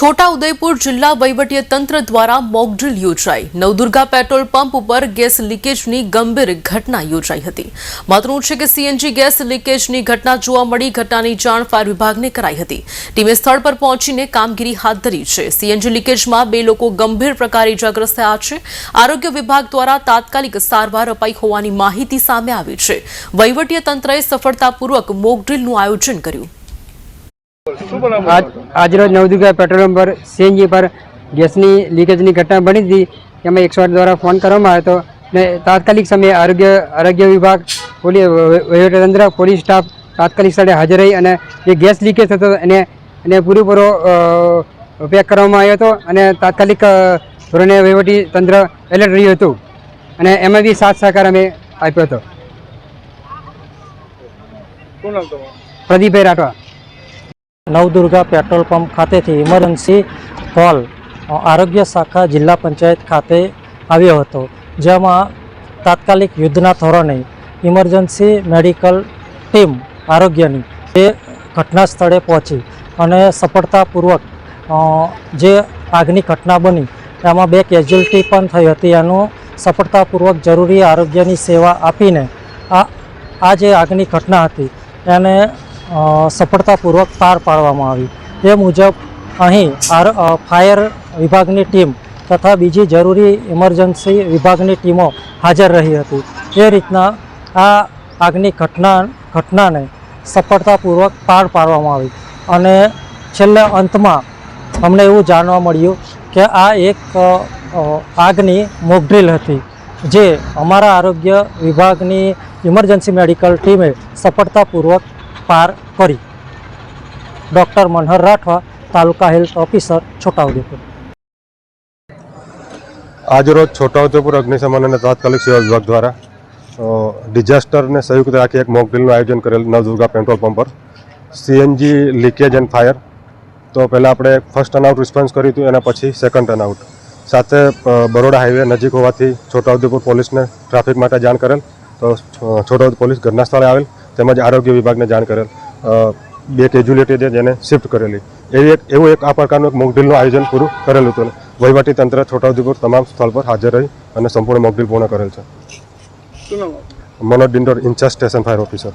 છોટાઉદેપુર જિલ્લા વહીવટી તંત્ર દ્વારા મોક ડ્રીલ યોજાઈ। નવદુર્ગા પેટ્રોલ પંપ ઉપર ગેસ લીકેજની ગંભીર ઘટના યોજાઈ હતી। મહત્વનું છે કે સીએનજી ગેસ લીકેજની ઘટના જોવા મળી। ઘટનાની જાણ ફાયર વિભાગને કરાઈ હતી। ટીમે સ્થળ પર પહોંચીને કામગીરી હાથ ધરી છે। સીએનજી લીકેજમાં 2 લોકો ગંભીર પ્રકારે ઇજાગ્રસ્ત થયા છે। આરોગ્ય વિભાગ દ્વારા તાત્કાલિક સારવાર અપાઈ હોવાની માહિતી સામે આવી છે। વહીવટી તંત્રએ સફળતાપૂર્વક મોક ડ્રીલનું આયોજન કર્યું। आज रोज नवदुर्गा पेट्रोल पंप पर सीएनजी पर गैसनी लीकेजनी घटना बनी थी। एम 108 द्वारा फोन करवामां આવ્યો હતો ने तात्कालिक समय आरोग्य विभाग वहीवटीतंत्र पोलीस स्टाफ तात्कालिक स्थळे हाजर रही અને જે ગેસ લીકેજ થતો એને પૂરેપૂરો પેક કરવામાં આવ્યો હતો અને તાત્કાલિક ધોરણે વહીવટી તંત્ર એલર્ટ રહ્યું હતું અને એમાં બી સાથ સહકાર અમે આપ્યો હતો। પ્રદીપભાઈ રાઠવા। નવદુર્ગા પેટ્રોલ પંપ ખાતેથી ઇમરજન્સી કોલ આરોગ્ય શાખા જિલ્લા પંચાયત ખાતે આવ્યો હતો, જેમાં તાત્કાલિક યુદ્ધના ધોરણે ઇમરજન્સી મેડિકલ ટીમ આરોગ્યની એ ઘટના સ્થળે પહોંચી અને સફળતાપૂર્વક જે આગની ઘટના બની એમાં 2 કેઝ્યુઅલ્ટી પણ થઈ હતી। એનું સફળતાપૂર્વક જરૂરી આરોગ્યની સેવા આપીને આ જે આગની ઘટના હતી એને સફળતાપૂર્વક પાર પાડવામાં આવી। એ મુજબ અહીં ફાયર વિભાગની ટીમ તથા બીજી જરૂરી ઇમરજન્સી વિભાગની ટીમો હાજર રહી હતી। એ રીતના આ આગની ઘટનાને સફળતાપૂર્વક પાર પાડવામાં આવી અને છેલ્લે અંતમાં અમને એવું જાણવા મળ્યું કે આ એક આગની મોક ડ્રીલ હતી, જે અમારા આરોગ્ય વિભાગની ઇમરજન્સી મેડિકલ ટીમે સફળતાપૂર્વક पार करी। डॉक्टर मनोहर राठवा, तालुका हेल्थ ऑफिसर, छोटाउदेपुर। आज रोज छोटाउदेपुर अग्निशमन और तात्कालिक सेवा विभाग द्वारा डिजास्टर ने संयुक्त राखी एक मॉक ड्रिल आयोजन करेल नवदुर्गा पेट्रोल पंप पर सीएनजी लीकेज एंड फायर। तो पहला अपने फर्स्ट टर्नआउट रिस्पोन्स कर्युं हतुं एना पछी सेकंड टर्नआउट साथे बरोड़ा हाईवे नजीक होवाथी छोटाउदेपुर पोलीस ने ट्राफिक माटे जाण करेल। तो छोटाउदेपुर पोलीस घटना स्थळे आवेल તેમજ આરોગ્ય વિભાગને જાણ કરેલ। 2 કેઝ્યુઅલિટી છે જેને શિફ્ટ કરેલી। એવું એક આ પ્રકારનું એક મોક ડ્રીલનું આયોજન પૂરું કરેલું હતું। વહીવટી તંત્ર છોટાઉદેપુર તમામ સ્થળ પર હાજર રહી અને સંપૂર્ણ મોક ડ્રીલ પૂર્ણ કરેલ છે। Manoj Dindor, incharge station fire officer.